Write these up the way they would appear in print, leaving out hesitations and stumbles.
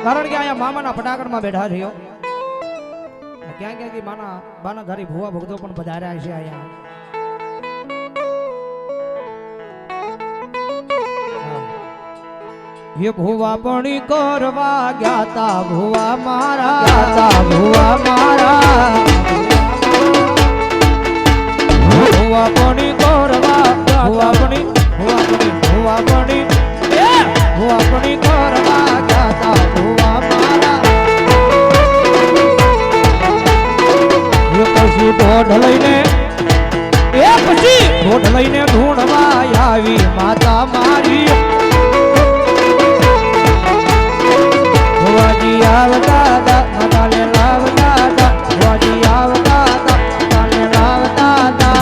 કારણ કે અહીંયા મામાના પટાકડમાં બેઠા રહ્યો ક્યાં ક્યાંથી માના બાના ધારી ભુવા ભક્તો પણ પધાર્યા છે અહીંયા ये भुवा पणी करवा ज्ञाता भुवा मारा भुवा पणी करवा भुवा पणी करवा ज्ञाता भुवा मारा ये पशु ढोढ लईने ढूंढवा आवी माता मारी વાજી આવતા હતા મનાલે લાવતા હતા વાજી આવતા હતા મનાલે લાવતા હતા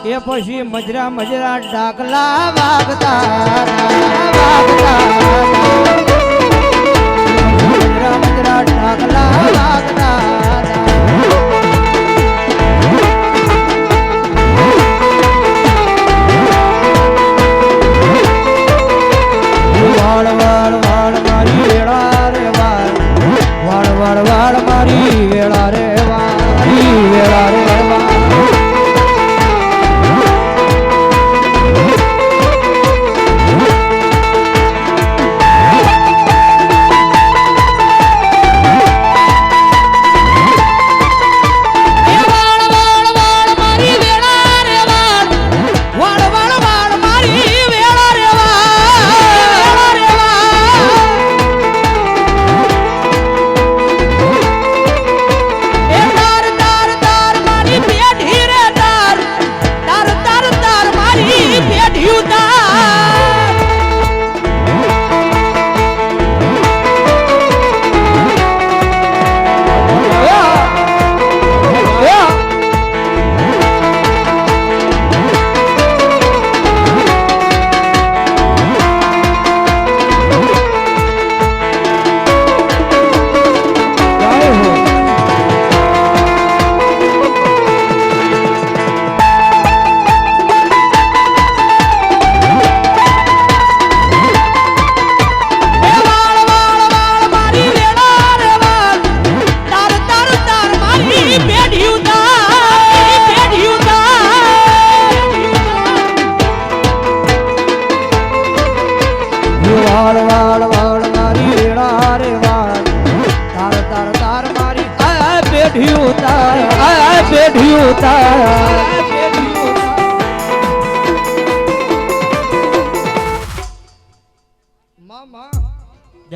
એ પછી મજરા ડાકલા વાગતા મજરા ડાકલા વાગતા વાળ મારી વેળા રે વાળ મારી વેળા રે વેળા રે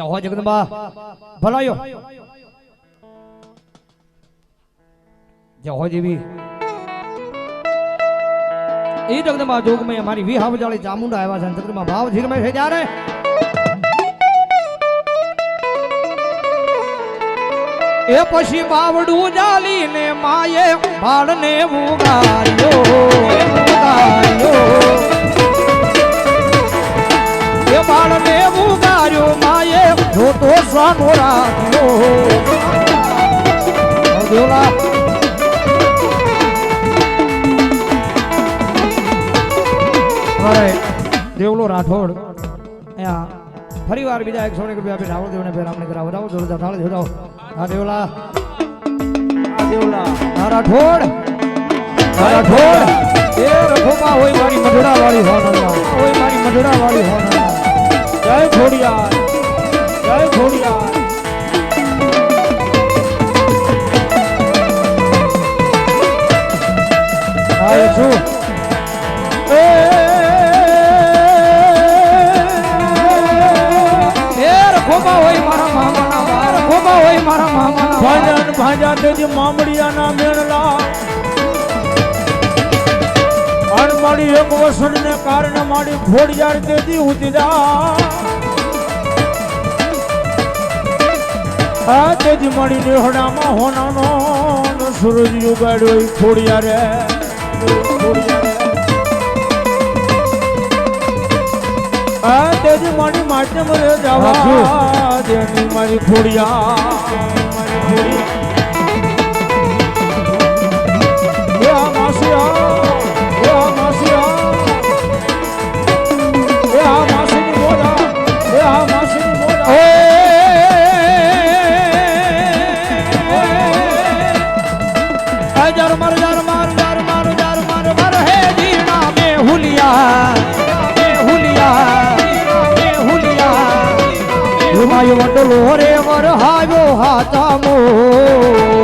हो जगदम्बा भलायो जय हो देवी ए जगदम्बा जोग में हमारी विहाव जाली चामुंडा आया है जगदम्बा भाव धीर में से जा रहे ए पशी बावडू जाली ने माये बाल ने उगारियो ये बाल ने उगारियो माये जो तो स्वानो राखियो देवला अरे देवलो राठौड़ यहाँ फरीवार बीजा 100 रुपया पे रावण देवने पे रामने कराओ रावण जोर जा थाले जोड़ाओ हाँ देवला हाँ राठौड़ ये रखोबा होई मारी मधुरा वाली होना होई मारी मधुरा वाली होना जय घोड़िया आए छु रखोबा होई मारा मामा भजन भाजा तेजी मामड़िया ना मेणला मारी एक वसन ने कारण मारी घोड़िया तेजी उतरा तेजी मारी नेहड़ा मा होना नो सूरज उगाड़ो घोड़िया रे तेजी मारी माध्यम रे जावा देनी मारी घोड़िया मासिया માયો વડલો રે વરહાવ્યો હાચા મો